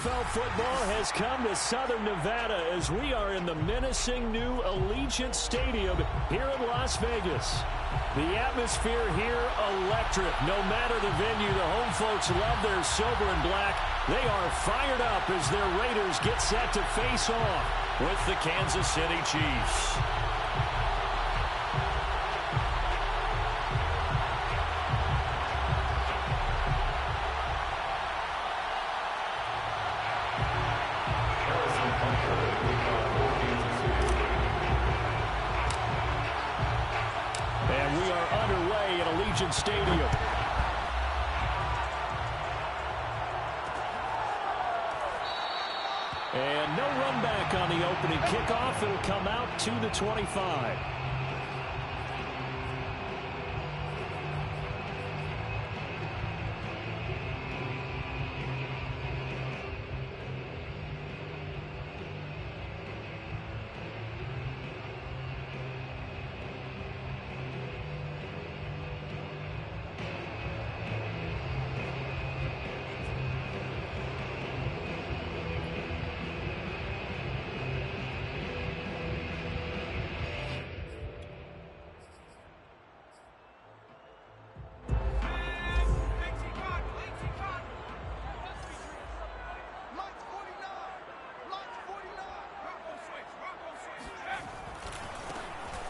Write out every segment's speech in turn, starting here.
NFL football has come to Southern Nevada as we are in the menacing new Allegiant Stadium here in Las Vegas. The atmosphere here electric. No matter the venue, the home folks love their silver and black. They are fired up as their Raiders get set to face off with the Kansas City Chiefs. Stadium. And no run back on the opening kickoff. It'll come out to the 25.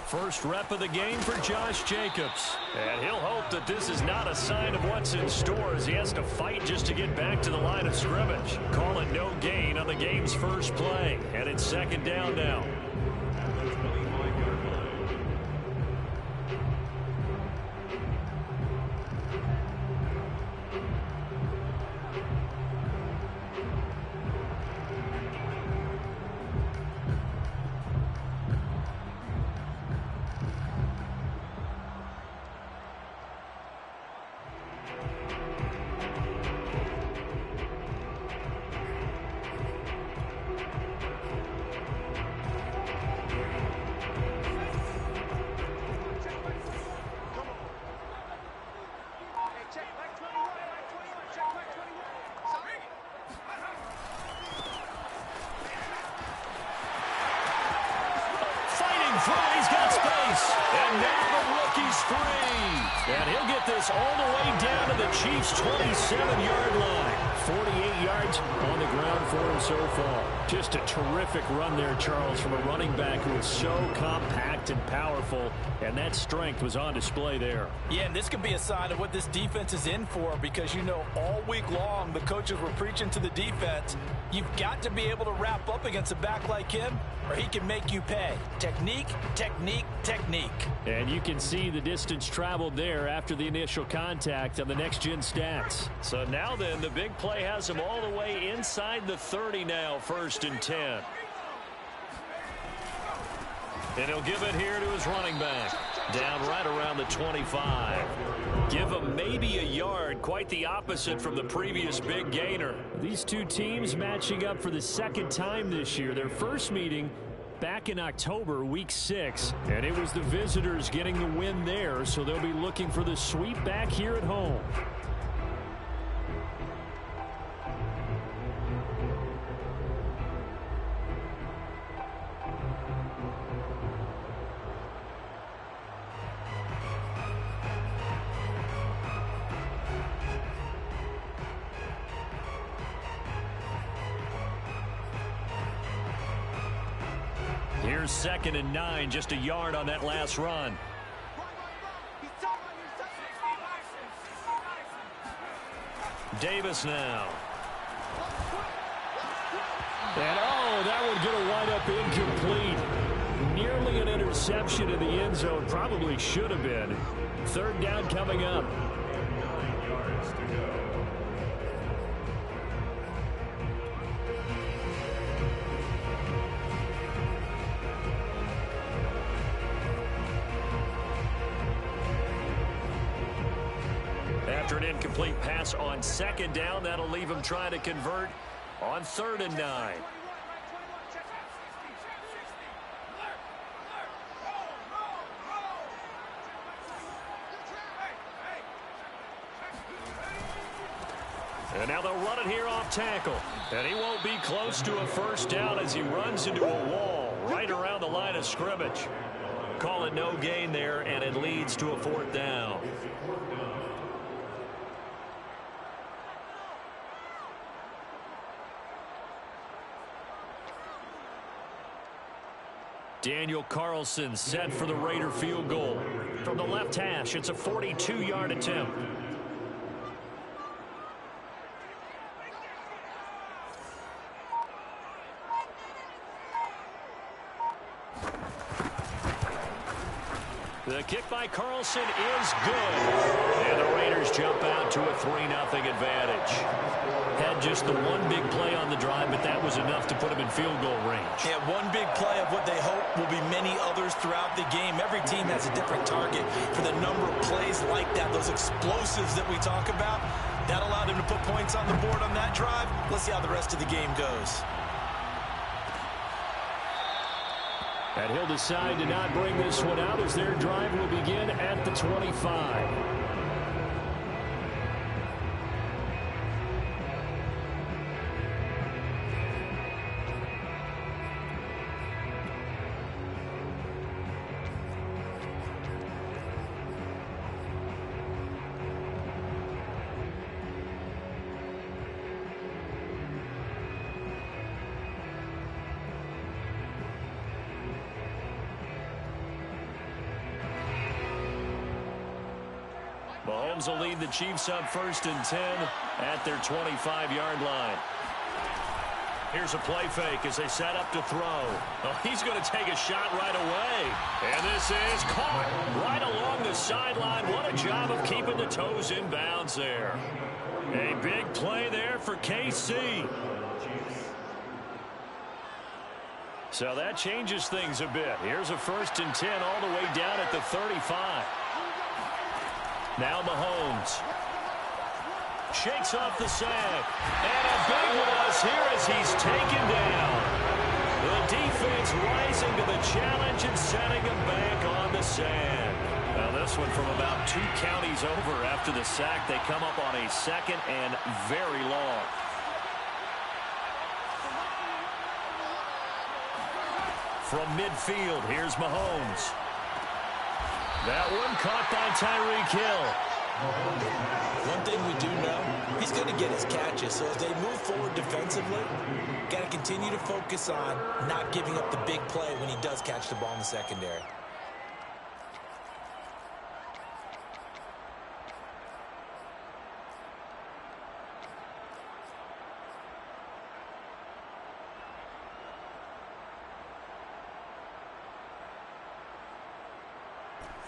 First rep of the game for Josh Jacobs. And he'll hope that this is not a sign of what's in store as he has to fight just to get back to the line of scrimmage. Call it no gain on the game's first play. And it's second down now. He's got space. And now the rookie's free. And he'll get this all the way down to the Chiefs' 27-yard line. 48 yards on the ground for him so far. Just a terrific run there, Charles, from a running back who is so compact and powerful, and that strength was on display there. Yeah, and this could be a sign of what this defense is in for, because, you know, all week long the coaches were preaching to the defense, you've got to be able to wrap up against a back like him, or he can make you pay. Technique, technique, technique. And you can see the distance traveled there after the initial contact on the next-gen stats. So now then, the big play has him all the way inside the 30 now, 1st and 10. And he'll give it here to his running back. Down right around the 25. Give him maybe a yard, quite the opposite from the previous big gainer. These two teams matching up for the second time this year. Their first meeting back in October, week 6. And it was the visitors getting the win there, so they'll be looking for the sweep back here at home. Here's 2nd and 9, just a yard on that last run. Davis now. And that would get a wind up incomplete. Nearly an interception in the end zone. Probably should have been. 3rd down coming up. After an incomplete pass on 2nd down, that'll leave him trying to convert on 3rd and 9. And now they'll run it here off tackle. And he won't be close to a first down as he runs into a wall right around the line of scrimmage. Call it no gain there, and it leads to a 4th down. Daniel Carlson set for the Raider field goal. From the left hash, it's a 42-yard attempt. The kick by Carlson is good. And the Raiders jump out to a 3-0 advantage. Had just the one big play on the drive, but that was enough to put him in field goal range. Yeah, one big play of what they hope will be many others throughout the game. Every team has a different target for the number of plays like that, those explosives that we talk about. That allowed him to put points on the board on that drive. Let's see how the rest of the game goes. And he'll decide to not bring this one out as their drive will begin at the 25. Mahomes will lead the Chiefs up 1st and 10 at their 25-yard line. Here's a play fake as they set up to throw. Oh, he's going to take a shot right away. And this is caught right along the sideline. What a job of keeping the toes in bounds there. A big play there for KC. So that changes things a bit. Here's a 1st and 10 all the way down at the 35. Now Mahomes shakes off the sack, and a big loss here as he's taken down. The defense rising to the challenge and setting him back on the sand. Now this one from about 2 counties over after the sack. They come up on a 2nd and very long. From midfield, here's Mahomes. That one caught by Tyreek Hill. One thing we do know, he's going to get his catches. So as they move forward defensively, got to continue to focus on not giving up the big play when he does catch the ball in the secondary.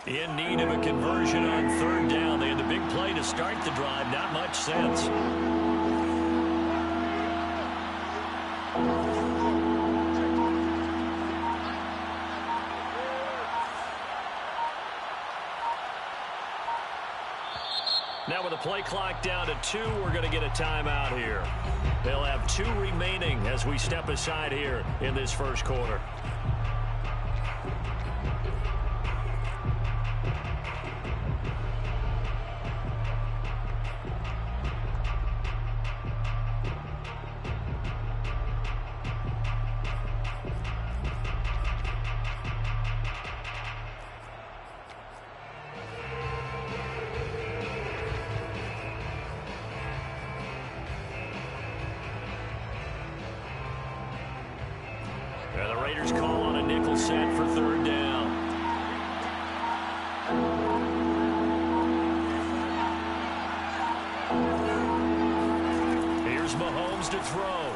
In need of a conversion on 3rd down. They had the big play to start the drive. Not much sense. Now with the play clock down to 2, we're going to get a timeout here. They'll have 2 remaining as we step aside here in this 1st quarter. And the Raiders call on a nickel set for 3rd down. Here's Mahomes to throw.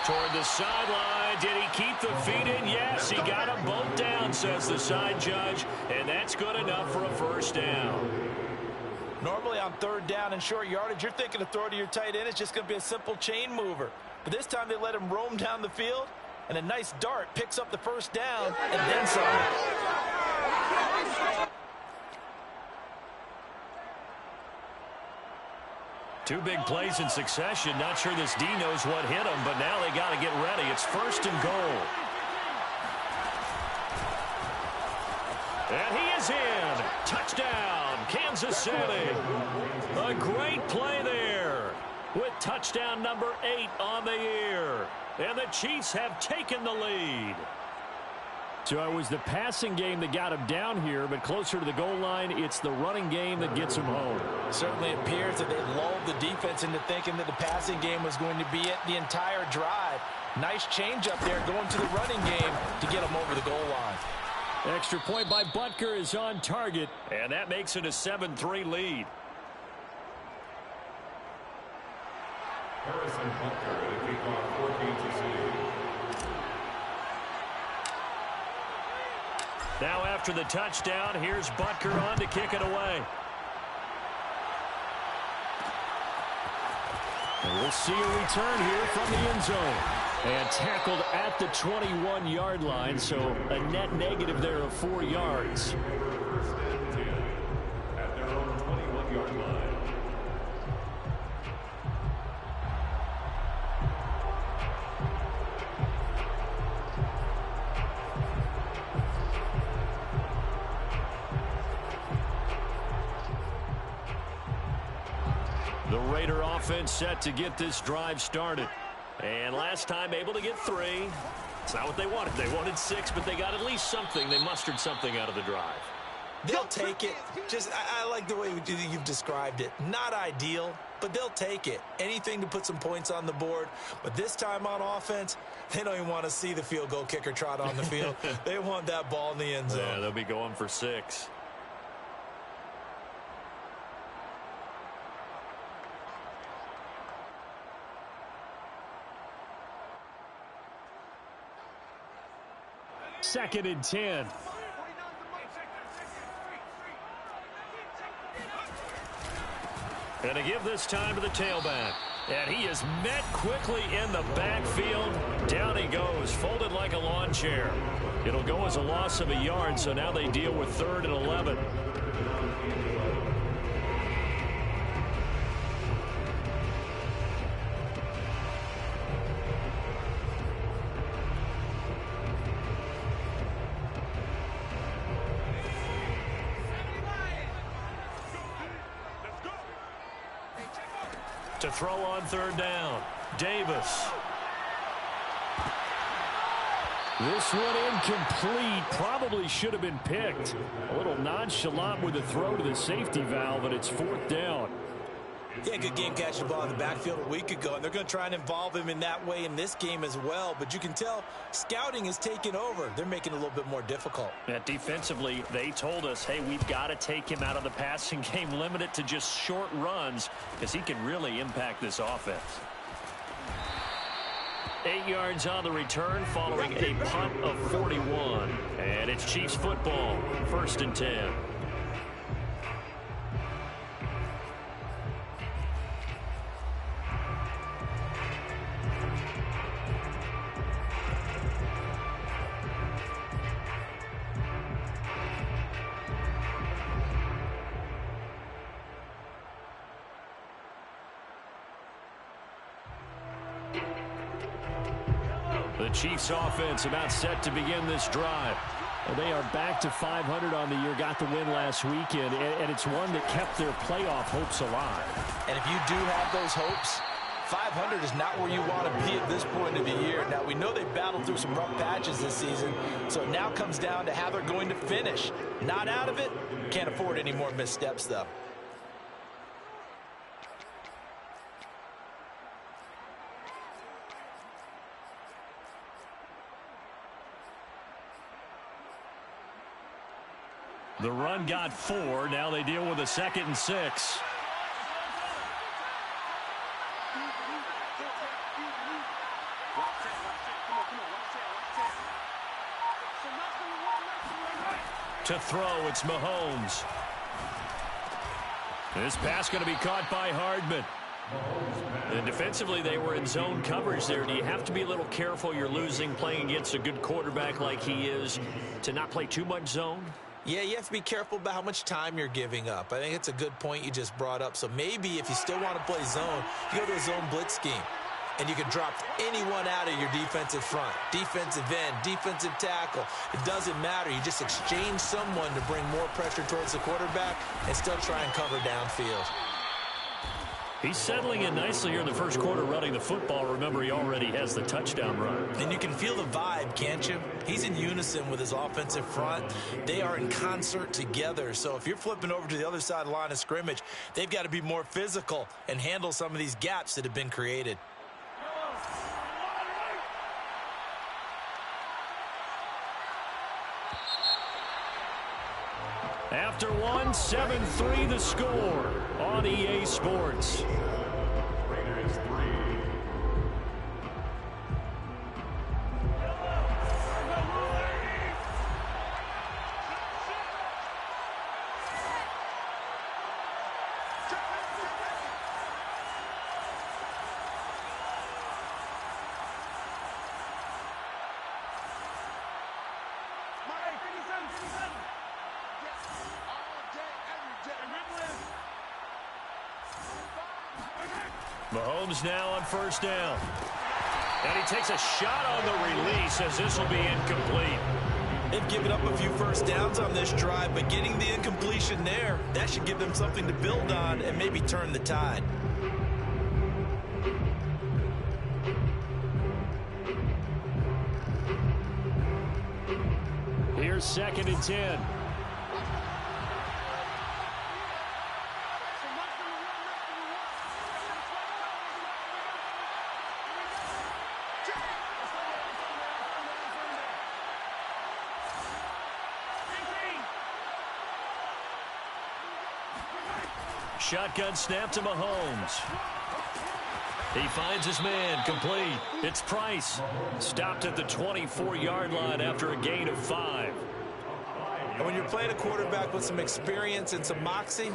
Toward the sideline. Did he keep the feet in? Yes, he got them both down, says the side judge. And that's good enough for a 1st down. Normally on 3rd down and short yardage, you're thinking to throw to your tight end. It's just going to be a simple chain mover. But this time they let him roam down the field, and a nice dart picks up the 1st down and then some. Two big plays in succession. Not sure this D knows what hit him, but now they got to get ready. It's 1st and goal. And he is in. Touchdown, Kansas Kansas City. A great play there with touchdown number 8 on the year. And the Chiefs have taken the lead. So it was the passing game that got him down here, but closer to the goal line, it's the running game that gets him home. Certainly appears that they lulled the defense into thinking that the passing game was going to be it the entire drive. Nice change up there going to the running game to get him over the goal line. Extra point by Butker is on target, and that makes it a 7-3 lead. Harrison Butker, the kickoff for Kansas City. Now after the touchdown, here's Butker on to kick it away. And we'll see a return here from the end zone. And tackled at the 21-yard line, so a net negative there of 4 yards. First and 10 at their own 21-yard line. The Raider offense set to get this drive started. And last time able to get 3. It's not what they wanted. They wanted 6, but they got at least something. They mustered something out of the drive. They'll take it. I like the way you've described it. Not ideal, but they'll take it. Anything to put some points on the board. But this time on offense, they don't even want to see the field goal kicker trot on the field. They want that ball in the end zone. Yeah, they'll be going for 6. Second and 10. And to give this time to the tailback. And he is met quickly in the backfield. Down he goes, folded like a lawn chair. It'll go as a loss of a yard, so now they deal with 3rd and 11. To throw on 3rd down, Davis. This one incomplete. Probably should have been picked. A little nonchalant with the throw to the safety valve, and it's 4th down. Yeah, good game catching the ball in the backfield a week ago, and they're going to try and involve him in that way in this game as well. But you can tell scouting is taking over. They're making it a little bit more difficult. Yeah, defensively, they told us, hey, we've got to take him out of the passing game, limit it to just short runs, because he can really impact this offense. 8 yards on the return following a punt of 41. And it's Chiefs football, 1st and 10. The Chiefs offense about set to begin this drive. And they are back to 500 on the year, got the win last weekend, and it's one that kept their playoff hopes alive. And if you do have those hopes, 500 is not where you want to be at this point of the year. Now, we know they battled through some rough patches this season, so it now comes down to how they're going to finish. Not out of it, can't afford any more missteps, though. The run got 4. Now they deal with a 2nd and 6. To throw, it's Mahomes. This pass going to be caught by Hardman. And defensively, they were in zone coverage there. Do you have to be a little careful? You're losing playing against a good quarterback like he is to not play too much zone? Yeah, you have to be careful about how much time you're giving up. I think it's a good point you just brought up. So maybe if you still want to play zone, you go to a zone blitz scheme. and you can drop anyone out of your defensive front. Defensive end, defensive tackle. It doesn't matter. You just exchange someone to bring more pressure towards the quarterback and still try and cover downfield. He's settling in nicely here in the first quarter running the football. Remember, he already has the touchdown run. And you can feel the vibe, can't you? He's in unison with his offensive front. They are in concert together. So if you're flipping over to the other side of the line of scrimmage, they've got to be more physical and handle some of these gaps that have been created. After one, 7-3 the score on EA Sports. Raiders 3. Mahomes now on first down. And he takes a shot on the release as this will be incomplete. They've given up a few first downs on this drive, but getting the incompletion there, that should give them something to build on and maybe turn the tide. Here's 2nd and 10. Shotgun snap to Mahomes. He finds his man, complete. It's Price. Stopped at the 24-yard line after a gain of 5. And when you're playing a quarterback with some experience and some moxie,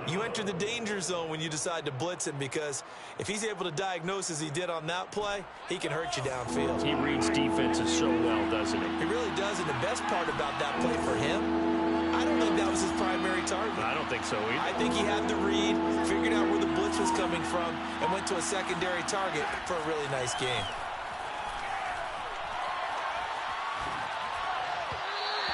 you enter the danger zone when you decide to blitz him, because if he's able to diagnose as he did on that play, he can hurt you downfield. He reads defenses so well, doesn't he? He really does, and the best part about that play for him, I don't think that was his primary target. I don't think so either. I think he had the read, figured out where the blitz was coming from, and went to a secondary target for a really nice game.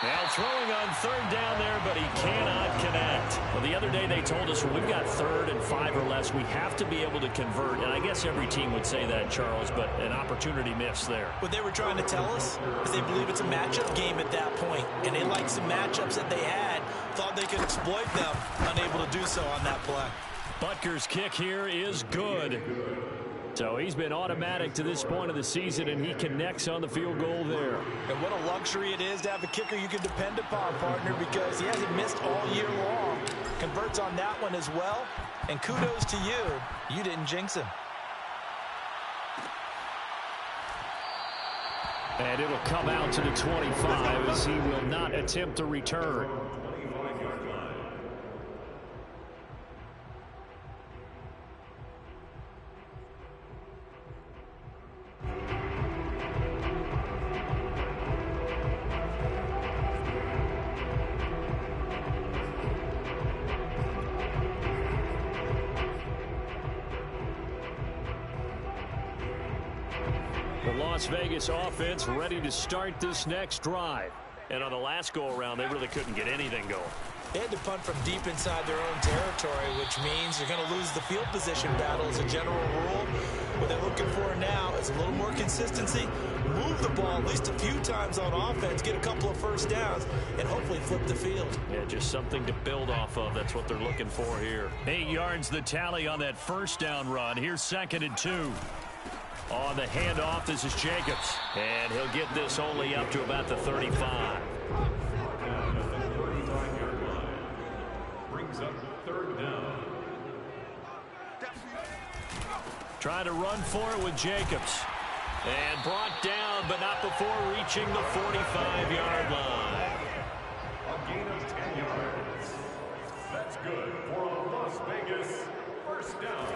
Now throwing on 3rd down there, but he cannot connect. Well, the other day they told us when we've got 3rd and 5 or less, we have to be able to convert. And I guess every team would say that, Charles, but an opportunity missed there. What they were trying to tell us is they believe it's a matchup game at that point, and they liked some matchups that they had, thought they could exploit them, unable to do so on that play. Butker's kick here is good. So he's been automatic to this point of the season, and he connects on the field goal there. And what a luxury it is to have a kicker you can depend upon, partner, because he hasn't missed all year long. Converts on that one as well, and kudos to you. You didn't jinx him. And it'll come out to the 25 as he will not attempt to return. Las Vegas offense ready to start this next drive. And on the last go-around, they really couldn't get anything going. They had to punt from deep inside their own territory, which means you're going to lose the field position battle as a general rule. What they're looking for now is a little more consistency, move the ball at least a few times on offense, get a couple of first downs, and hopefully flip the field. Yeah, just something to build off of. That's what they're looking for here. 8 yards the tally on that first down run. Here's 2nd and 2. On the handoff, this is Jacobs. And he'll get this only up to about the 35. Brings up 3rd down. Trying to run for it with Jacobs. And brought down, but not before reaching the 45-yard line. A gain of 10 yards. That's good for a Las Vegas first down.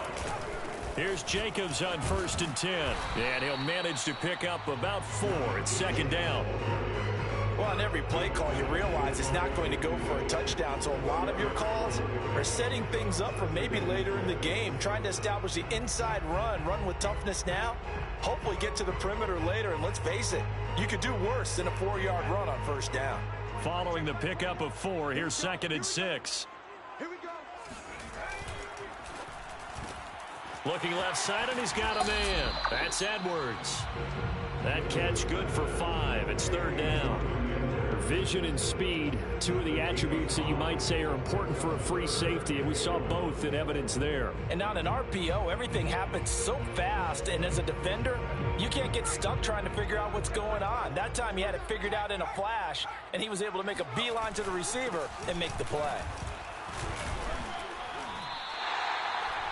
Here's Jacobs on 1st and 10. And he'll manage to pick up about 4 at 2nd down. Well, on every play call, you realize it's not going to go for a touchdown. So a lot of your calls are setting things up for maybe later in the game, trying to establish the inside run with toughness now, hopefully get to the perimeter later. And let's face it, you could do worse than a 4-yard run on first down. Following the pickup of 4, here's 2nd and 6. Here we go. Looking left side, and he's got a man. That's Edwards. That catch good for 5. It's 3rd down. Vision and speed, 2 of the attributes that you might say are important for a free safety, and we saw both in evidence there. And on an RPO, everything happens so fast, and as a defender, you can't get stuck trying to figure out what's going on. That time he had it figured out in a flash, and he was able to make a beeline to the receiver and make the play.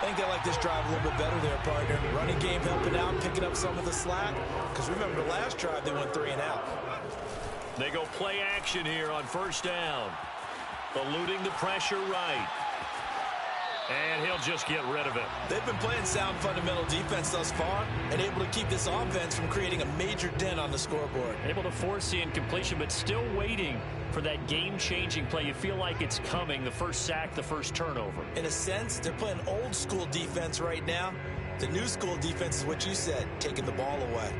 I think they like this drive a little bit better there, partner. Running game helping out, picking up some of the slack. Because remember, the last drive they went 3 and out. They go play action here on first down. Eluding the pressure right. And he'll just get rid of it. They've been playing sound fundamental defense thus far and able to keep this offense from creating a major dent on the scoreboard. Able to force the incompletion, but still waiting for that game-changing play. You feel like it's coming, the first sack, the first turnover. In a sense, they're playing old-school defense right now. The new school defense is what you said, taking the ball away.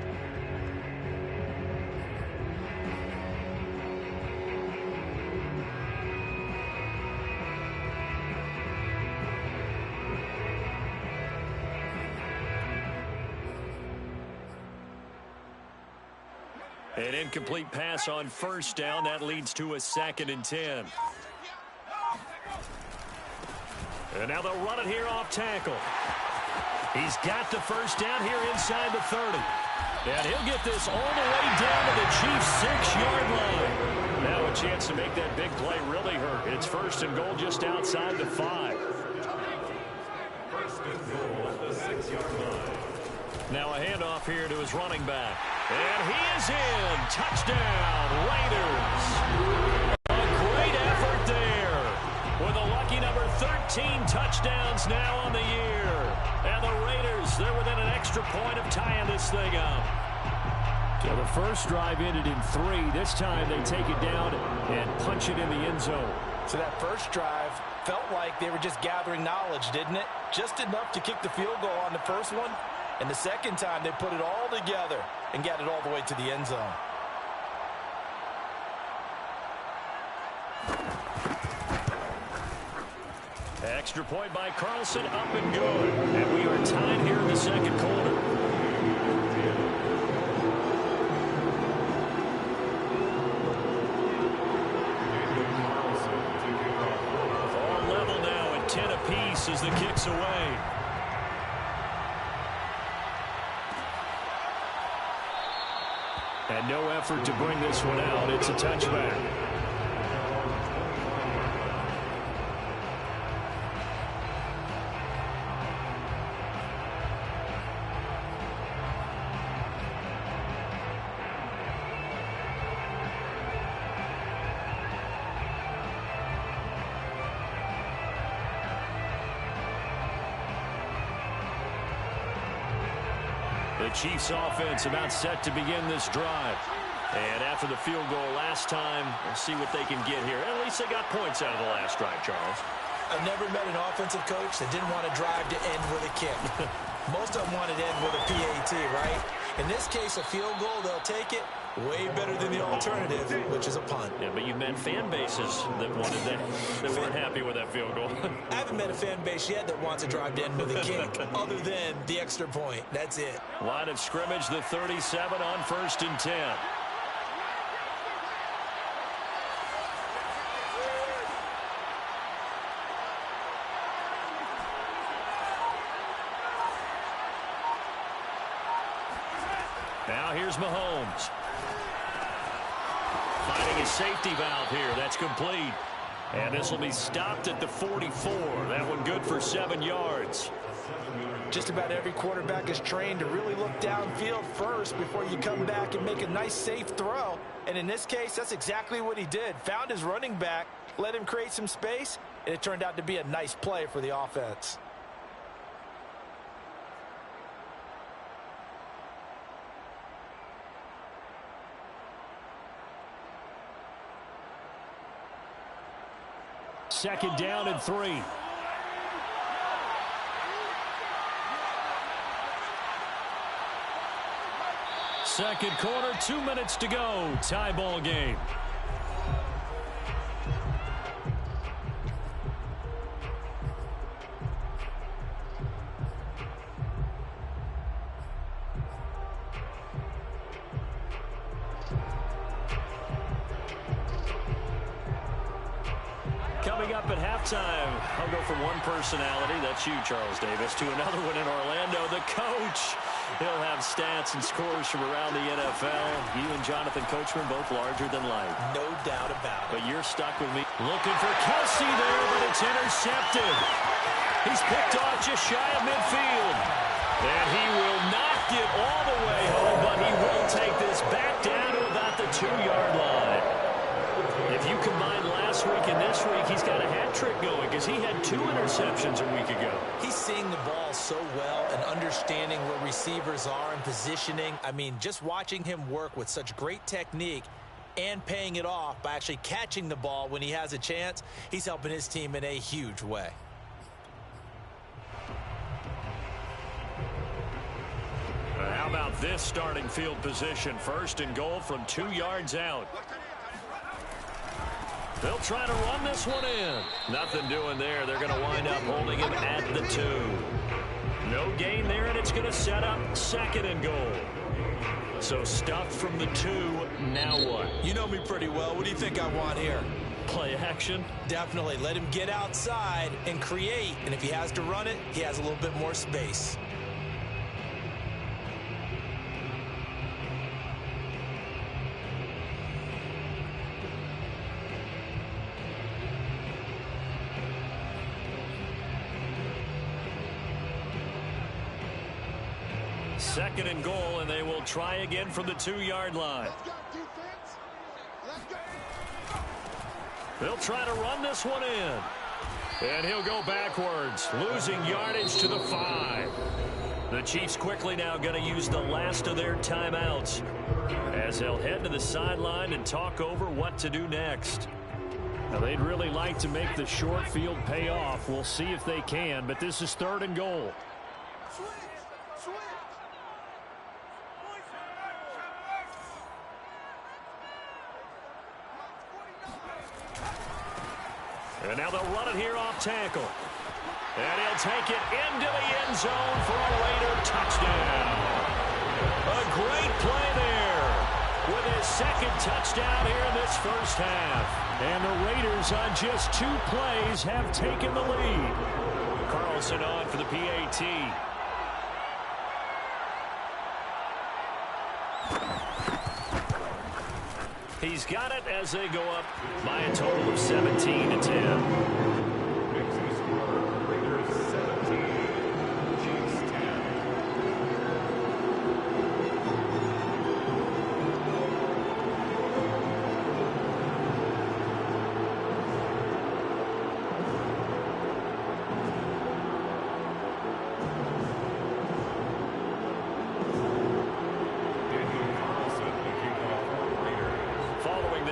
An incomplete pass on first down. That leads to a 2nd and 10. And now they'll run it here off tackle. He's got the first down here inside the 30. And he'll get this all the way down to the Chiefs' 6-yard line. Now a chance to make that big play really hurt. It's 1st and goal just outside the 5. 1st and goal at the 6-yard line. Now a handoff here to his running back. And he is in. Touchdown, Raiders. A great effort there. With a lucky number 13 touchdowns now on the year. And the Raiders, they're within an extra point of tying this thing up. So the first drive ended in 3. This time they take it down and punch it in the end zone. So that first drive felt like they were just gathering knowledge, didn't it? Just enough to kick the field goal on the first one. And the second time, they put it all together and got it all the way to the end zone. Extra point by Carlson, up and good. And we are tied here in the second quarter. All level now at 10 apiece as the kick's away. And no effort to bring this one out. It's a touchback. The Chiefs offense about set to begin this drive. And after the field goal last time, we'll see what they can get here. At least they got points out of the last drive, Charles. I've never met an offensive coach that didn't want to drive to end with a kick. Most of them wanted to end with a PAT, right? In this case, a field goal, they'll take it. Way better than the alternative, which is a punt. Yeah, but you've met fan bases that wanted that weren't happy with that field goal. I haven't met a fan base yet that wants to drive to end with a kick, other than the extra point. That's it. Line of scrimmage, the 37 on 1st and 10. Now here's Mahomes. Finding his safety valve here. That's complete. And this will be stopped at the 44. That one good for 7 yards. Just about every quarterback is trained to really look downfield first before you come back and make a nice, safe throw. And in this case, that's exactly what he did. Found his running back, let him create some space, and it turned out to be a nice play for the offense. second down and 3. Second quarter, 2 minutes to go. Tie ball game. Coming up at halftime, I'll go from one personality, that's you, Charles Davis, to another one in Orlando, the coach. He'll have stats and scores from around the NFL. You and Jonathan Coachman both larger than life. No doubt about it. But you're stuck with me. Looking for Kelsey there, but it's intercepted. He's picked off just shy of midfield. And he will not get all the way home, but he will take this back down to about the 2-yard line. If you combine last week and this week, he's got a hat trick going because he had 2 interceptions a week ago. He's seeing the ball so well and understanding where receivers are and positioning. I mean, just watching him work with such great technique and paying it off by actually catching the ball when he has a chance, he's helping his team in a huge way. How about this starting field position? First and goal from 2 yards out. They'll try to run this one in. Nothing doing there. They're going to wind up holding him at the 2. No gain there, and it's going to set up second and goal. So stuffed from the 2. Now what? You know me pretty well. What do you think I want here? Play action? Definitely. Let him get outside and create. And if he has to run it, he has a little bit more space. Second and goal, and they will try again from the 2-yard line. They'll try to run this one in. And he'll go backwards, losing yardage to the 5. The Chiefs quickly now going to use the last of their timeouts as they'll head to the sideline and talk over what to do next. Now, they'd really like to make the short field pay off. We'll see if they can, but this is third and goal. And now they'll run it here off tackle. And he'll take it into the end zone for a Raider touchdown. A great play there with his second touchdown here in this first half. And the Raiders on just 2 plays have taken the lead. Carlson on for the PAT. He's got it as they go up by a total of 17-10. Makes the score Raiders 17, Chiefs 10.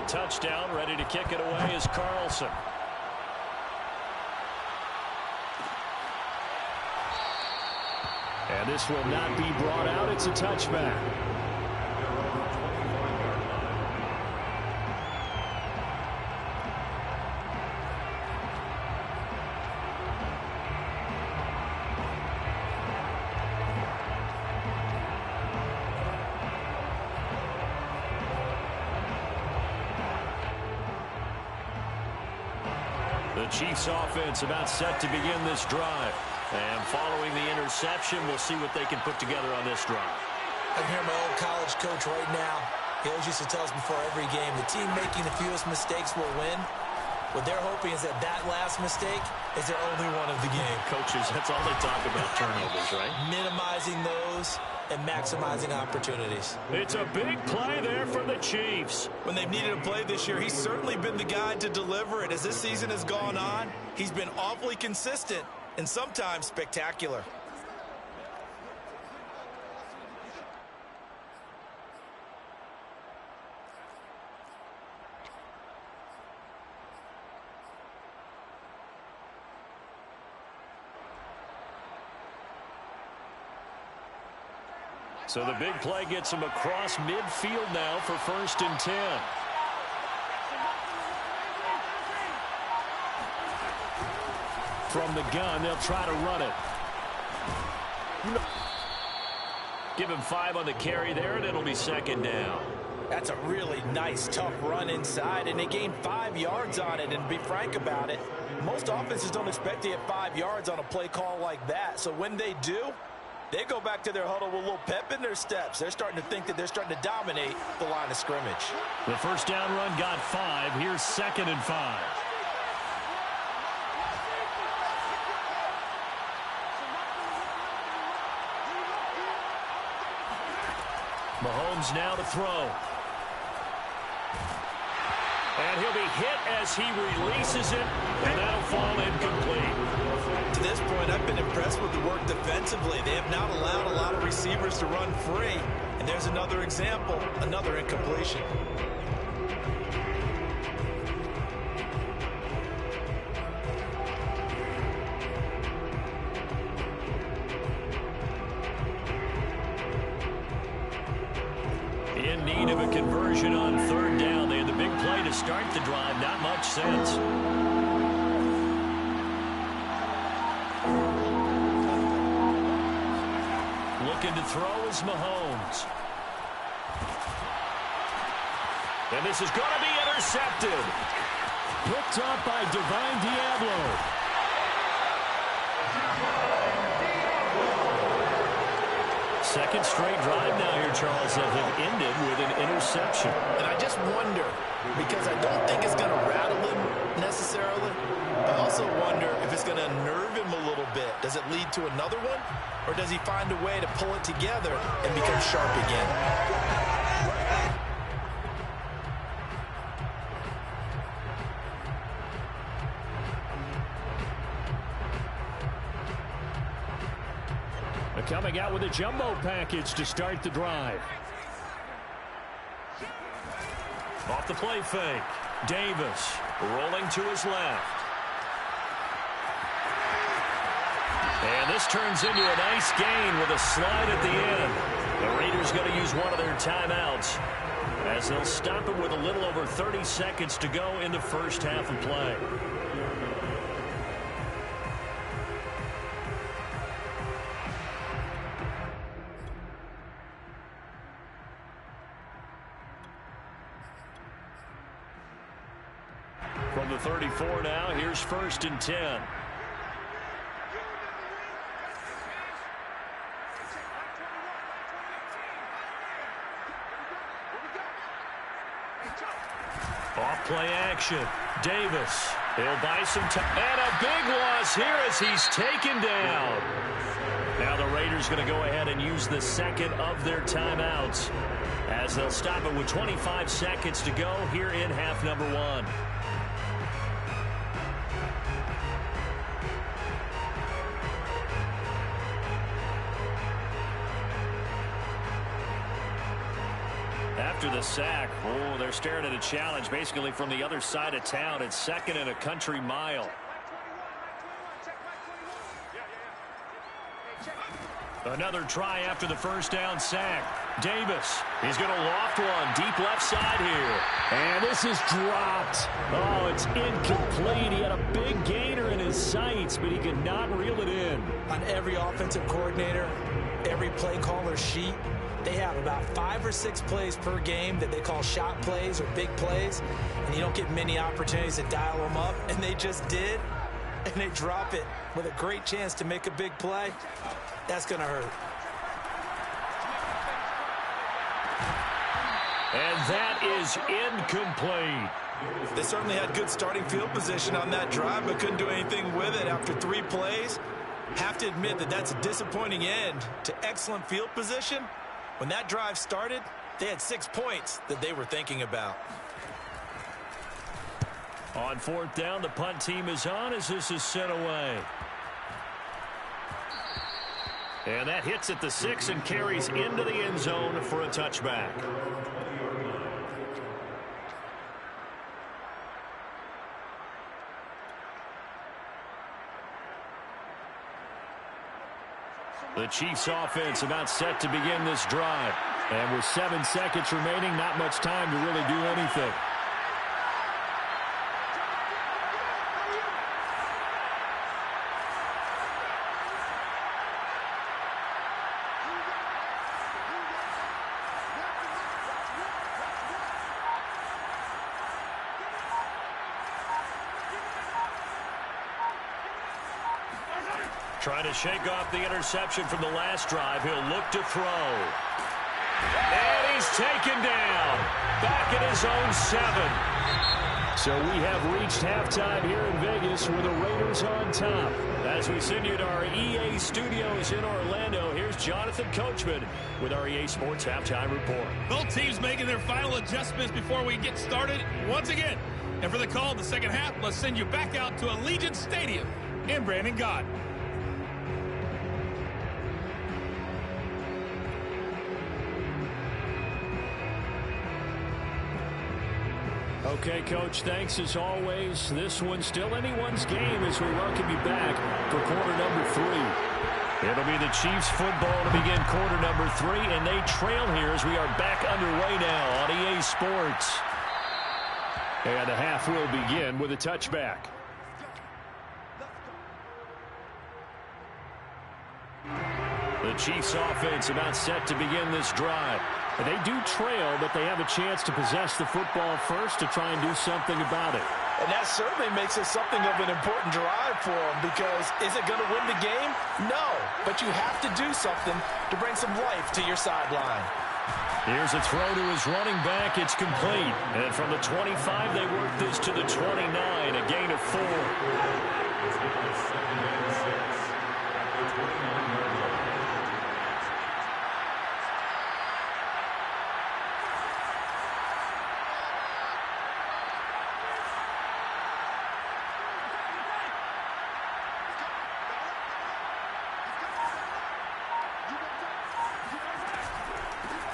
Touchdown, ready to kick it away is Carlson. And this will not be brought out. It's a touchback. The Chiefs offense about set to begin this drive. And following the interception, we'll see what they can put together on this drive. I can hear my old college coach right now. He always used to tell us before every game, the team making the fewest mistakes will win. What they're hoping is that that last mistake is their only one of the game. Coaches, that's all they talk about, turnovers, right? Minimizing those and maximizing opportunities. It's a big play there for the Chiefs. When they've needed a play this year, he's certainly been the guy to deliver it. As this season has gone on, he's been awfully consistent and sometimes spectacular. So the big play gets him across midfield now for 1st and 10. From the gun, they'll try to run it. Give him 5 on the carry there, and it'll be 2nd down. That's a really nice, tough run inside, and they gained 5 yards on it. And to be frank about it, most offenses don't expect to get 5 yards on a play call like that. So when they do, they go back to their huddle with a little pep in their steps. They're starting to think that they're starting to dominate the line of scrimmage. The 1st down run got 5. Here's 2nd and 5. Mahomes now to throw. And he'll be hit as he releases it, and that'll fall incomplete. To this point, I've been impressed with the work defensively. They have not allowed a lot of receivers to run free. And there's another example, another incompletion. In need of a conversion on 3rd down. They had the big play to start the drive. Not much sense. Looking to throw is Mahomes. And this is going to be intercepted. Picked up by Divine Diablo. Second straight drive now here, Charles, that have ended with an interception. And I just wonder, because I don't think it's going to rattle him necessarily. I also wonder if it's going to unnerve him a little bit. Does it lead to another one? Or does he find a way to pull it together and become sharp again? Coming out with a jumbo package to start the drive. Off the play fake. Davis rolling to his left. And this turns into a nice gain with a slide at the end. The Raiders going to use one of their timeouts as they'll stop it with a little over 30 seconds to go in the 1st half of play. From the 34 now, here's 1st and 10. Off play action. Davis. He'll buy some time. And a big loss here as he's taken down. Now the Raiders going to go ahead and use the 2nd of their timeouts as they'll stop it with 25 seconds to go here in half number 1. After the sack, they're staring at a challenge basically from the other side of town. It's 2nd and a country mile. Another try after the 1st down sack. Davis, he's going to loft one deep left side here. And this is dropped. Oh, it's incomplete. He had a big gainer in his sights, but he could not reel it in. On every offensive coordinator, every play caller sheet, they have about 5 or 6 plays per game that they call shot plays or big plays, and you don't get many opportunities to dial them up, and they just did, and they drop it with a great chance to make a big play. That's going to hurt. And that is incomplete. They certainly had good starting field position on that drive, but couldn't do anything with it after 3 plays. Have to admit that that's a disappointing end to excellent field position. When that drive started, they had 6 points that they were thinking about. On 4th down, the punt team is on as this is sent away. And that hits at the 6 and carries into the end zone for a touchback. The Chiefs offense about set to begin this drive. And with 7 seconds remaining, not much time to really do anything. Trying to shake off the interception from the last drive. He'll look to throw. And he's taken down. Back at his own 7. So we have reached halftime here in Vegas with the Raiders on top. As we send you to our EA studios in Orlando, here's Jonathan Coachman with our EA Sports Halftime Report. Both teams making their final adjustments before we get started once again. And for the call in the second half, let's send you back out to Allegiant Stadium in Brandon Gott. Okay, Coach, thanks as always. This one's still anyone's game as we welcome you back for quarter number 3. It'll be the Chiefs football to begin quarter number 3, and they trail here as we are back underway now on EA Sports. And the half will begin with a touchback. The Chiefs offense about set to begin this drive. They do trail, but they have a chance to possess the football first to try and do something about it. And that certainly makes it something of an important drive for them, because is it going to win the game? No, but you have to do something to bring some life to your sideline. Here's a throw to his running back. It's complete. And from the 25, they work this to the 29, a gain of 4.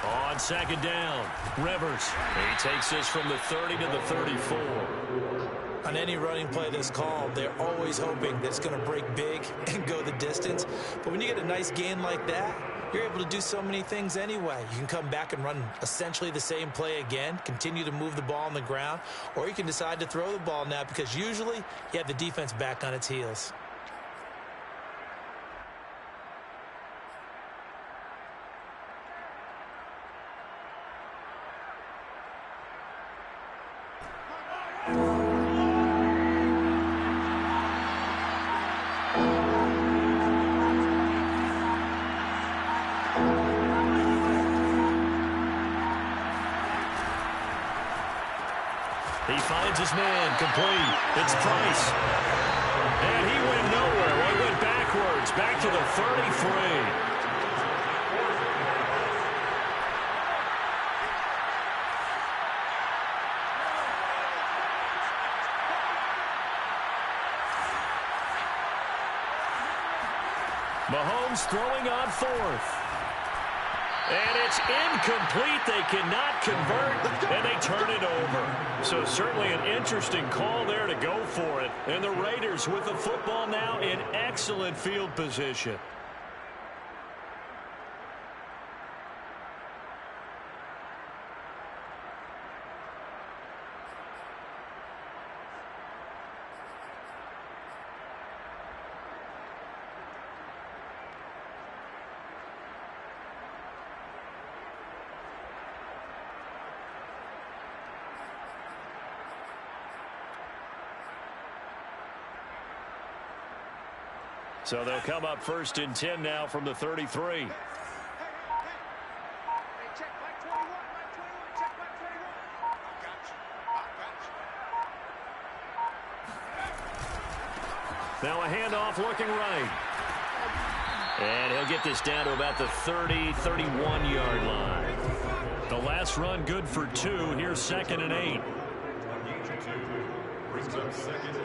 On second down, Rivers. He takes this from the 30 to the 34. On any running play that's called, they're always hoping that it's going to break big and go the distance. But when you get a nice gain like that, you're able to do so many things anyway. You can come back and run essentially the same play again, continue to move the ball on the ground, or you can decide to throw the ball now, because usually you have the defense back on its heels. He finds his man, complete. It's Price. And he went nowhere. Well, he went backwards, back to the 33. Mahomes throwing on 4th. And it's incomplete. They cannot convert, and they turn it over. So certainly an interesting call there to go for it. And the Raiders with the football now in excellent field position. So they'll come up 1st and 10 now from the 33. Now a handoff looking right. And he'll get this down to about the 30, 31-yard line. The last run good for 2. Here's 2nd and 8. Brings up 2nd and 8.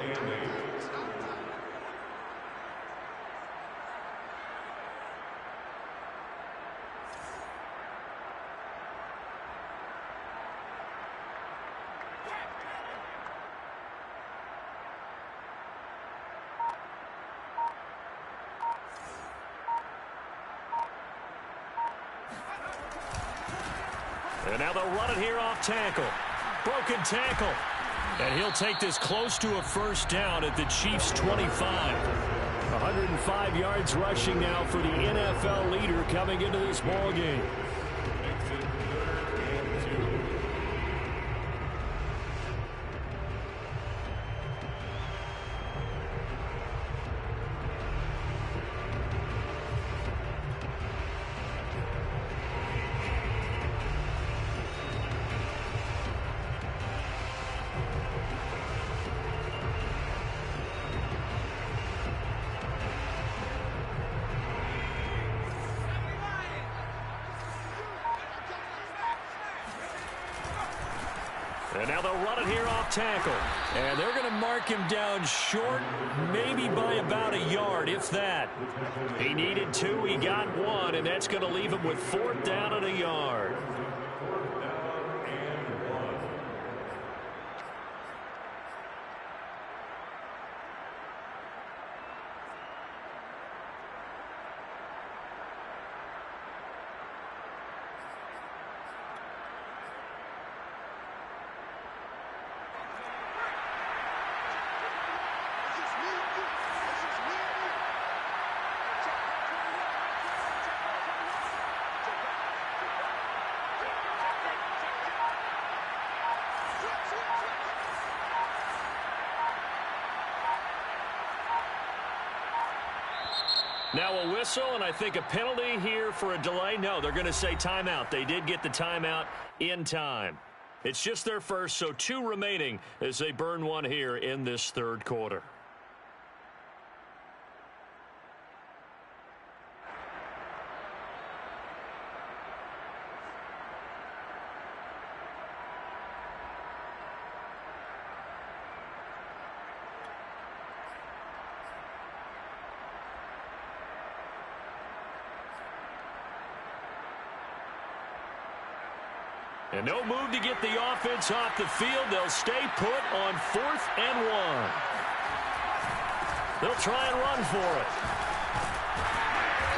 And now they'll run it here off tackle. Broken tackle. And he'll take this close to a first down at the Chiefs' 25. 105 yards rushing now for the NFL leader coming into this ball game. And now they'll run it here off tackle. And they're going to mark him down short, maybe by about a yard, if that. He needed 2, he got 1, and that's going to leave him with 4th down and a yard. Now a whistle, and I think a penalty here for a delay. No, they're going to say timeout. They did get the timeout in time. It's just their first, so 2 remaining as they burn 1 here in this third quarter. And no move to get the offense off the field. They'll stay put on 4th and 1. They'll try and run for it.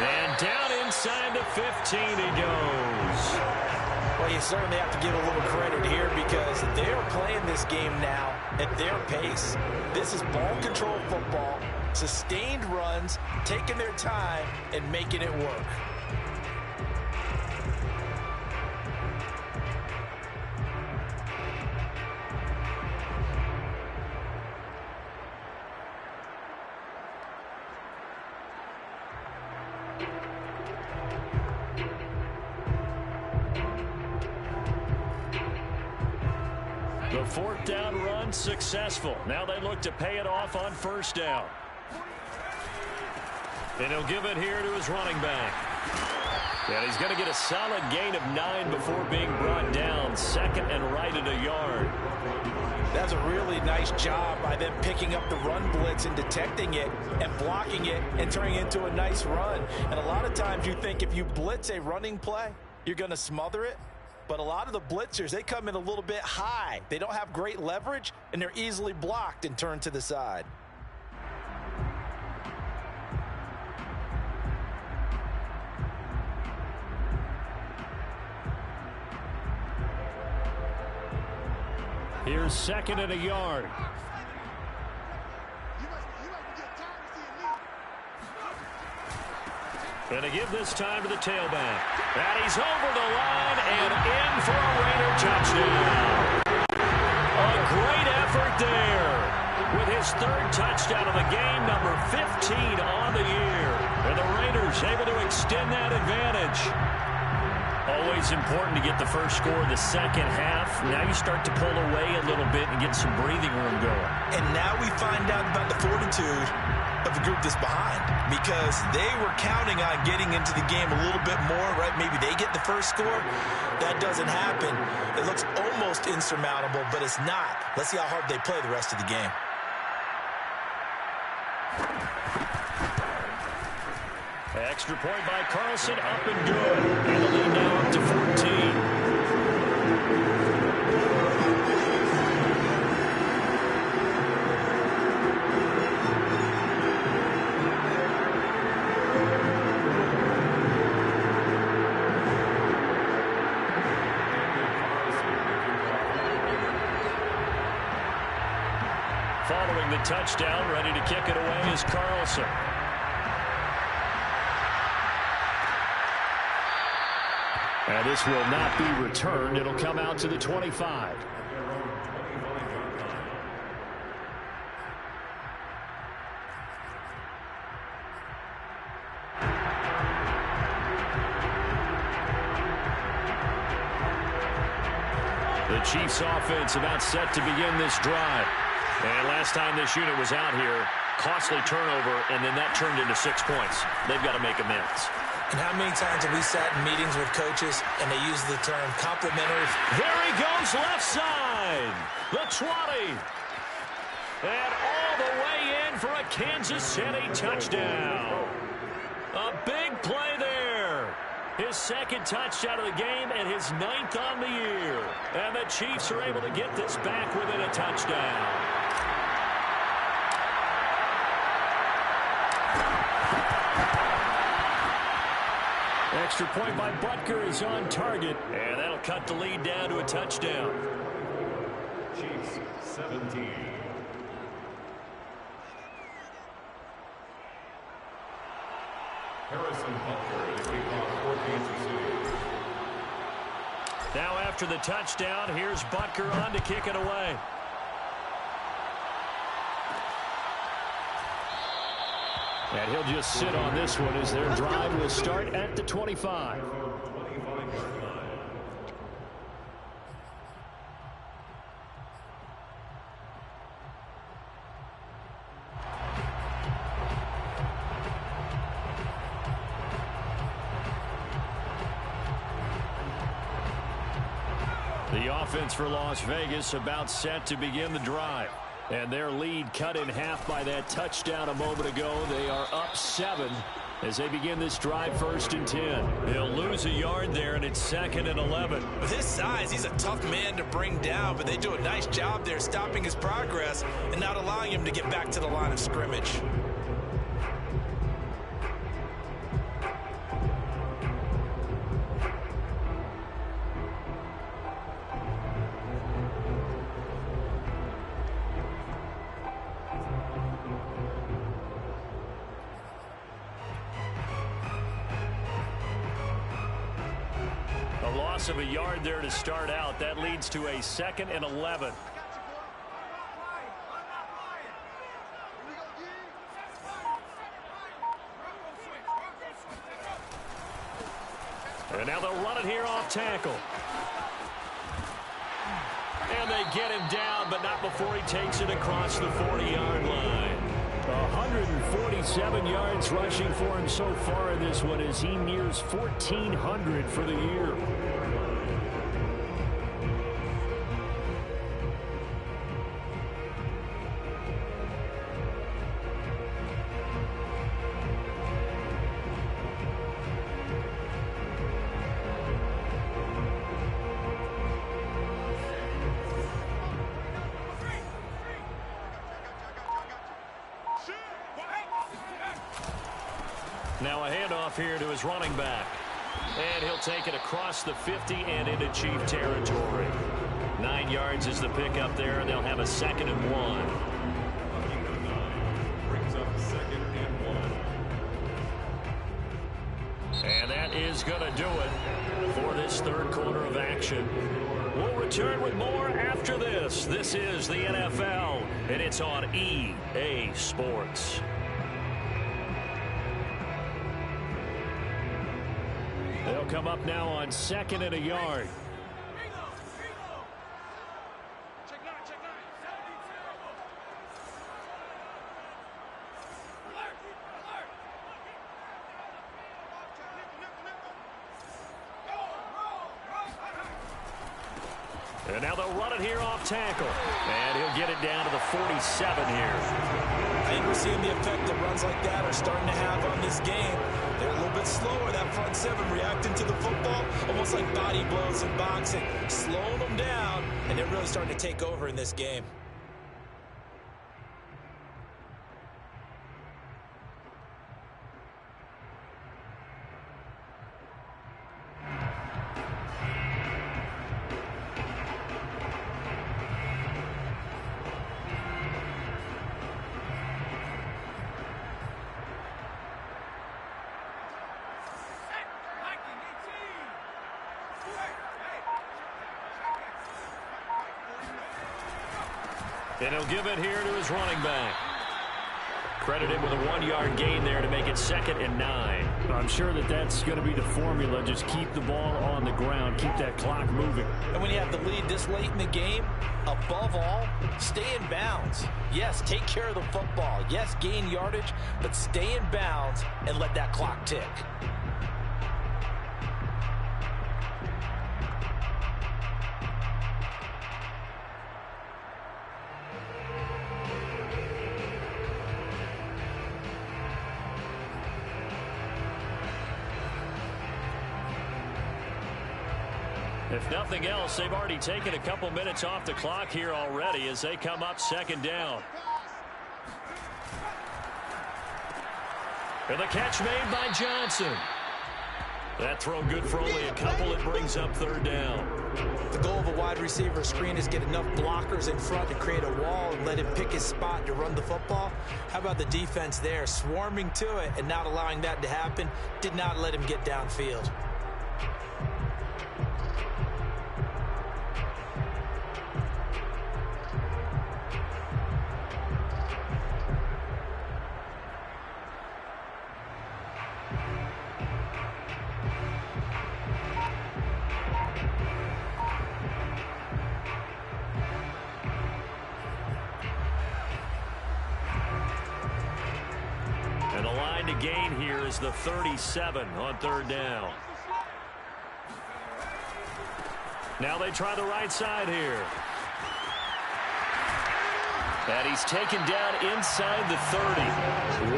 And down inside the 15 he goes. Well, you certainly have to give a little credit here because they're playing this game now at their pace. This is ball control football, sustained runs, taking their time, and making it work. The 4th down run successful. Now they look to pay it off on 1st down. And he'll give it here to his running back. And he's going to get a solid gain of 9 before being brought down. 2nd and right at a yard. That's a really nice job by them picking up the run blitz and detecting it and blocking it and turning it into a nice run. And a lot of times you think if you blitz a running play, you're going to smother it. But a lot of the blitzers, they come in a little bit high. They don't have great leverage, and they're easily blocked and turned to the side. Here's 2nd and a yard. And to give this time to the tailback. And he's over the line and in for a Raider touchdown. A great effort there with his 3rd touchdown of the game, number 15 on the year. And the Raiders able to extend that advantage. Always important to get the first score of the second half. Now you start to pull away a little bit and get some breathing room going. And now we find out about the fortitude of the group that's behind, because they were counting on getting into the game a little bit more, right? Maybe they get the first score. That doesn't happen. It looks almost insurmountable, but it's not. Let's see how hard they play the rest of the game. Extra point by Carlson, up and good. And the lead now up to 14. following the touchdown, ready to kick it away is Carlson. And this will not be returned. It'll come out to the 25. The Chiefs offense about set to begin this drive. And last time this unit was out here, costly turnover, and then that turned into 6 points. They've got to make amends. And how many times have we sat in meetings with coaches and they use the term complimentary? There he goes, left side. The 20. And all the way in for a Kansas City touchdown. A big play there. His second touchdown of the game and his 9th on the year. And the Chiefs are able to get this back within a touchdown. Extra point by Butker is on target. And that'll cut the lead down to a touchdown. Chiefs 17. Harrison Butker is kicked off for Kansas City. Now after the touchdown, here's Butker on to kick it away. And he'll just sit on this one as their drive will start at the 25. The offense for Las Vegas about set to begin the drive. And their lead cut in half by that touchdown a moment ago. They are up 7 as they begin this drive 1st and 10. They'll lose a yard there, and it's 2nd and 11. With his size, he's a tough man to bring down, but they do a nice job there stopping his progress and not allowing him to get back to the line of scrimmage. Of a yard there to start out. That leads to a 2nd and 11. And now they'll run it here off tackle. And they get him down, but not before he takes it across the 40-yard line. 147 yards rushing for him so far in this one as he nears 1,400 for the year. Now a handoff here to his running back. And he'll take it across the 50 and into Chief territory. 9 yards is the pickup there, and they'll have a 2nd and 1. Brings up 2nd and 1. And that is going to do it for this 3rd quarter of action. We'll return with more after this. This is the NFL, and it's on EA Sports. They'll come up now on 2nd and a yard. And now they'll run it here off tackle. And he'll get it down to the 47 here. I think we're seeing the effect that runs like that are starting to have on this game. They're a little bit slower, that front 7, reacting to the football, almost like body blows in boxing, slowing them down, and they're really starting to take over in this game. And he'll give it here to his running back. Credited with a 1-yard gain there to make it 2nd and 9. I'm sure that's going to be the formula. Just keep the ball on the ground. Keep that clock moving. And when you have the lead this late in the game, above all, stay in bounds. Yes, take care of the football. Yes, gain yardage, but stay in bounds and let that clock tick. If nothing else, they've already taken a couple minutes off the clock here already as they come up 2nd down. And the catch made by Johnson. That throw good for only a couple. It brings up 3rd down. The goal of a wide receiver screen is get enough blockers in front to create a wall and let him pick his spot to run the football. How about the defense there, swarming to it and not allowing that to happen? Did not let him get downfield. And the line to gain here is the 37 on 3rd down. Now they try the right side here. And he's taken down inside the 30.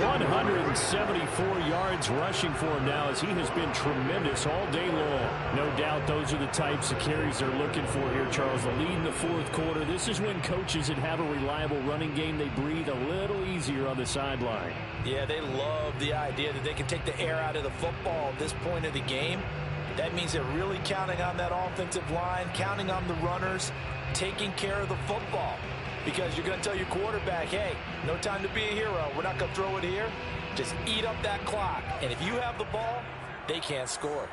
174 yards rushing for him now as he has been tremendous all day long. No doubt those are the types of carries they're looking for here, Charles. The lead in the 4th quarter. This is when coaches that have a reliable running game, they breathe a little easier on the sideline. Yeah, they love the idea that they can take the air out of the football at this point of the game. That means they're really counting on that offensive line, counting on the runners, taking care of the football. Because you're going to tell your quarterback, hey, no time to be a hero. We're not going to throw it here. Just eat up that clock. And if you have the ball, they can't score.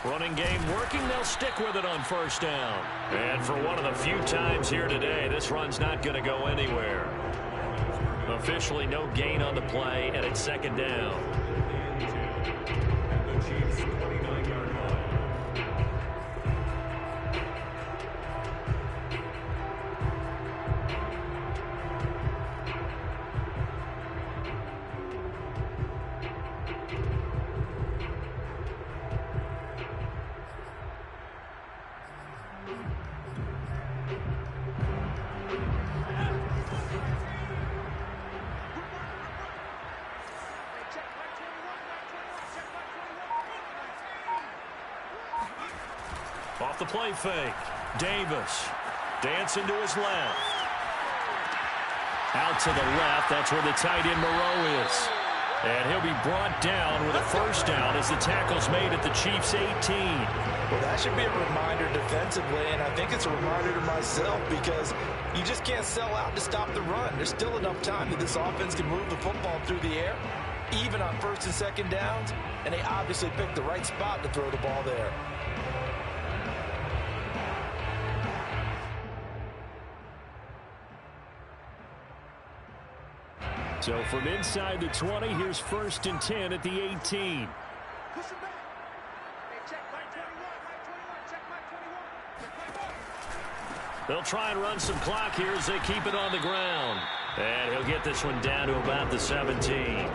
Running game working. They'll stick with it on 1st down. And for one of the few times here today, this run's not going to go anywhere. Officially no gain on the play, and it's 2nd down. And the Chiefs' 29-yard line. Off the play fake. Davis. Dancing to his left. Out to the left. That's where the tight end Moreau is. And he'll be brought down with a 1st down as the tackle's made at the Chiefs' 18. Well, that should be a reminder defensively, and I think it's a reminder to myself because you just can't sell out to stop the run. There's still enough time that this offense can move the football through the air, even on 1st and 2nd downs, and they obviously picked the right spot to throw the ball there. So from inside the 20, here's 1st and 10 at the 18. They'll try and run some clock here as they keep it on the ground. And he'll get this one down to about the 17.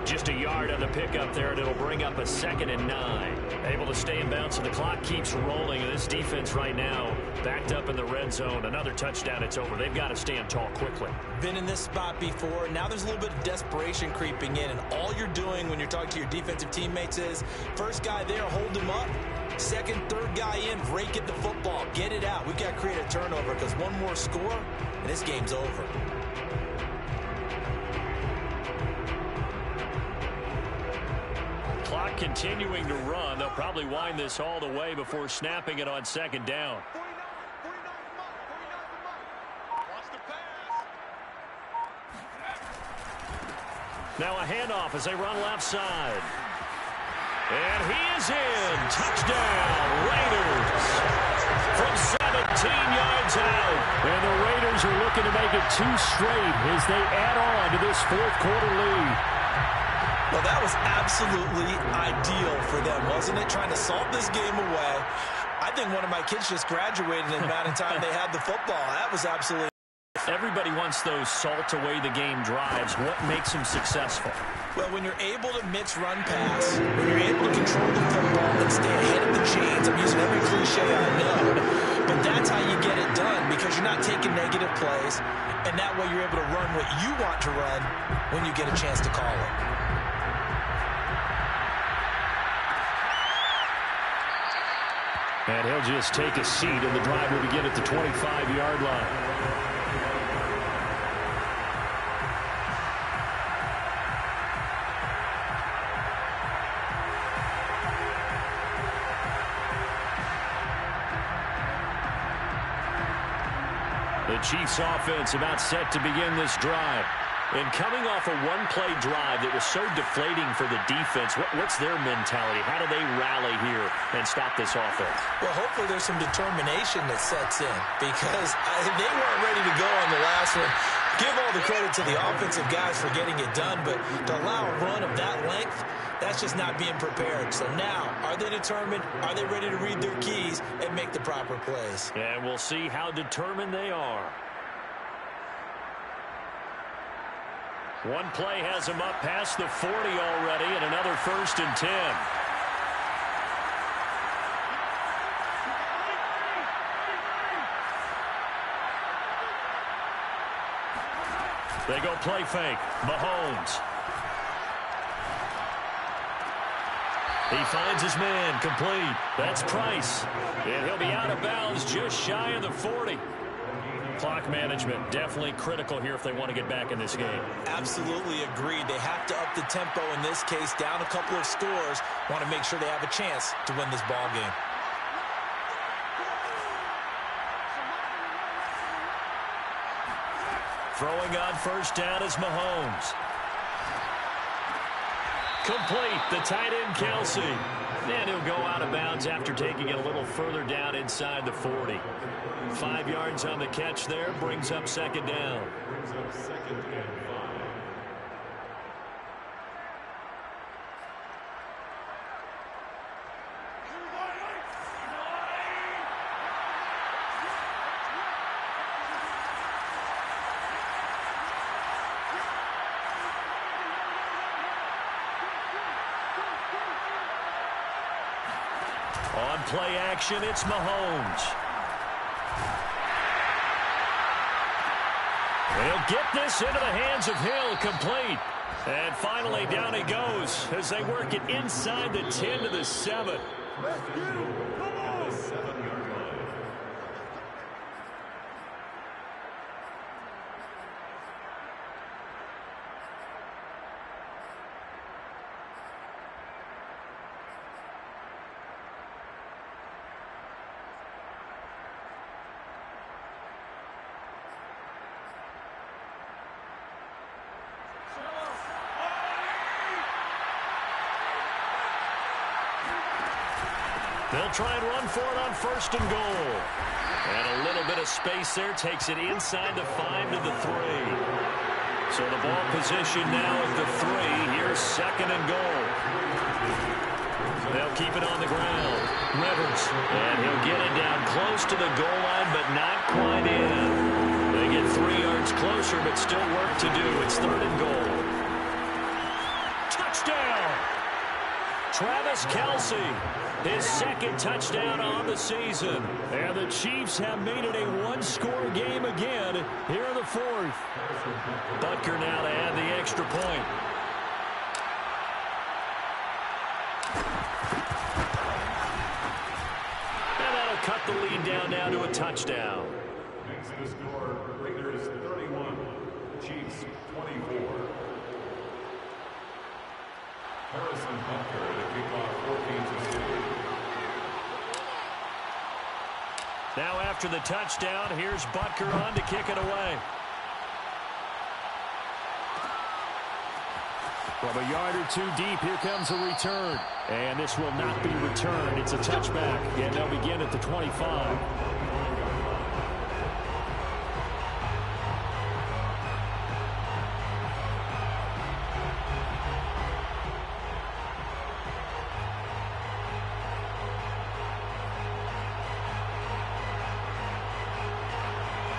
Just a yard on the pickup there, and it'll bring up a 2nd and 9. Able to stay in bounds, and the clock keeps rolling. And this defense right now backed up in the red zone. Another touchdown, it's over. They've got to stand tall quickly. Been in this spot before. Now there's a little bit of desperation creeping in, and all you're doing when you're talking to your defensive teammates is, first guy there, hold him up. 2nd, 3rd guy in, rake at the football. Get it out. We've got to create a turnover because one more score, and this game's over. Clock continuing to run. They'll probably wind this all the way before snapping it on 2nd down. Now a handoff as they run left side. And he is in. Touchdown, Raiders. From 17 yards out. And the Raiders are looking to make it 2 straight as they add on to this fourth-quarter lead. Well, that was absolutely ideal for them, wasn't it? Trying to salt this game away. I think one of my kids just graduated in the amount of time they had the football. That was absolutely... Everybody wants those salt-away-the-game drives. What makes them successful? Well, when you're able to mix run-pass, when you're able to control the football and stay ahead of the chains, I'm using every cliche I know, but that's how you get it done because you're not taking negative plays, and that way you're able to run what you want to run when you get a chance to call it. And he'll just take a seat, and the drive will begin at the 25-yard line. The Chiefs offense about set to begin this drive. And coming off a one-play drive that was so deflating for the defense, what's their mentality? How do they rally here and stop this offense? Well, hopefully there's some determination that sets in because they weren't ready to go on the last one. Give all the credit to the offensive guys for getting it done, but to allow a run of that length, that's just not being prepared. So now, are they determined? Are they ready to read their keys and make the proper plays? And we'll see how determined they are. One play has him up past the 40 already, and another 1st and 10. They go play fake. Mahomes. He finds his man, complete. That's Price. And he'll be out of bounds just shy of the 40. Clock management definitely critical here if they want to get back in this game. Absolutely agreed. They have to up the tempo in this case, down a couple of scores. Want to make sure they have a chance to win this ball game. Throwing on 1st down is Mahomes. Complete, the tight end Kelsey. And he'll go out of bounds after taking it a little further down inside the 40. 5 yards on the catch there, brings up 2nd down. Brings up 2nd and 5. On play action, it's Mahomes. He'll get this into the hands of Hill, complete. And finally down he goes as they work it inside the 10 to the 7. At the 7-yard line. They'll try and run for it on 1st and goal. And a little bit of space there takes it inside the 5 to the 3. So the ball position now at the 3. Here's 2nd and goal. They'll keep it on the ground. Rivers. And he'll get it down close to the goal line, but not quite in. They get 3 yards closer, but still work to do. It's 3rd and goal. Touchdown! Travis Kelce. His 2nd touchdown on the season. And the Chiefs have made it a one-score game again here in the 4th. Butker now to add the extra point. And that'll cut the lead down now to a touchdown. Makes the score Raiders 31, Chiefs 24. Harrison Butker to kick off 14-2. Now after the touchdown, here's Butker on to kick it away. From a yard or two deep, here comes a return. And this will not be returned. It's a touchback. And they'll begin at the 25.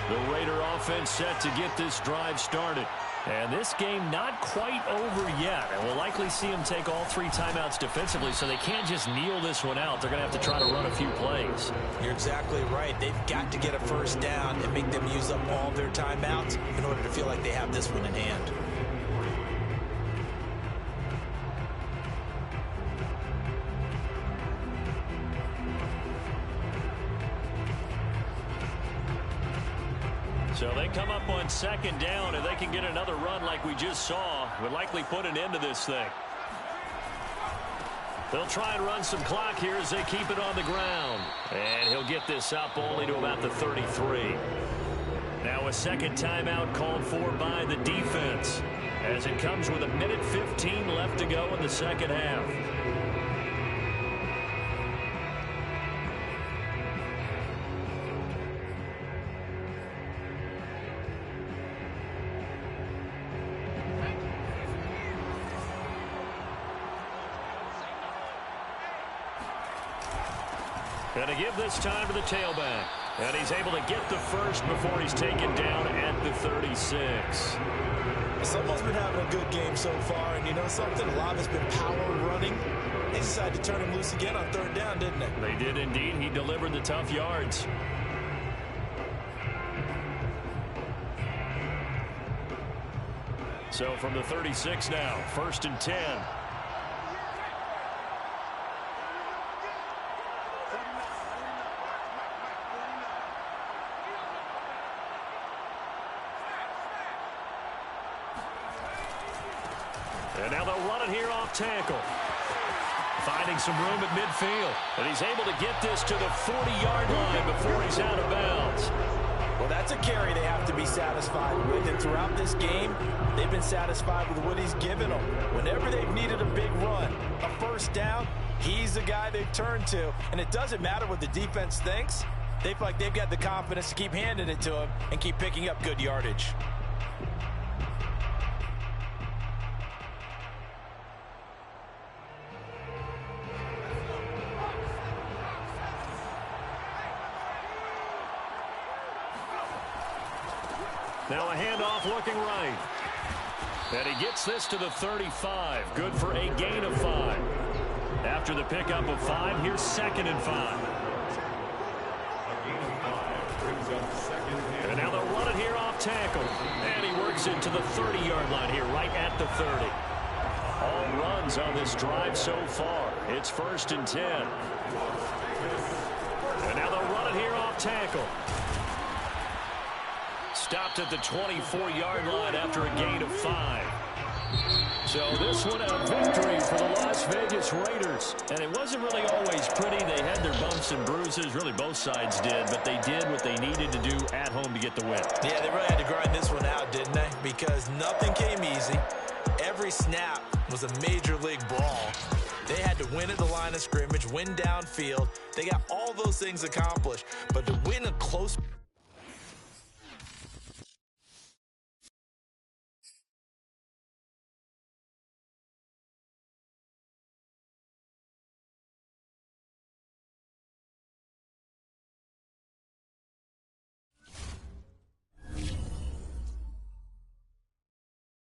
The Raider offense set to get this drive started. And this game not quite over yet. And we'll likely see them take all 3 timeouts defensively, so they can't just kneel this one out. They're going to have to try to run a few plays. You're exactly right. They've got to get a first down and make them use up all their timeouts in order to feel like they have this one in hand. So they come up on second down, and they can get another run like we just saw. Would likely put an end to this thing. They'll try and run some clock here as they keep it on the ground. And he'll get this up only to about the 33. Now a second timeout called for by the defense, as it comes with 1:15 left to go in the second half. Going to give this time to the tailback. And he's able to get the first before he's taken down at the 36. Someone's been having a good game so far, and you know something? A lot of it's been power running. They decided to turn him loose again on third down, didn't they? They did indeed. He delivered the tough yards. So from the 36 now, 1st and 10. And now they'll run it here off tackle. Finding some room at midfield. And he's able to get this to the 40-yard line before he's out of bounds. Well, that's a carry they have to be satisfied with. And throughout this game, they've been satisfied with what he's given them. Whenever they've needed a big run, a first down, he's the guy they've turned to. And it doesn't matter what the defense thinks. They feel like they've got the confidence to keep handing it to him and keep picking up good yardage. Now a handoff looking right. And he gets this to the 35. Good for a gain of 5. After the pickup of 5, here's 2nd and 5. And now they'll run it here off tackle. And he works it to the 30-yard line here, right at the 30. All runs on this drive so far. It's 1st and 10. And now they'll run it here off tackle. Stopped at the 24-yard line after a gain of 5. So this one a victory for the Las Vegas Raiders. And it wasn't really always pretty. They had their bumps and bruises. Really, both sides did. But they did what they needed to do at home to get the win. Yeah, they really had to grind this one out, didn't they? Because nothing came easy. Every snap was a major league brawl. They had to win at the line of scrimmage, win downfield. They got all those things accomplished. But to win a close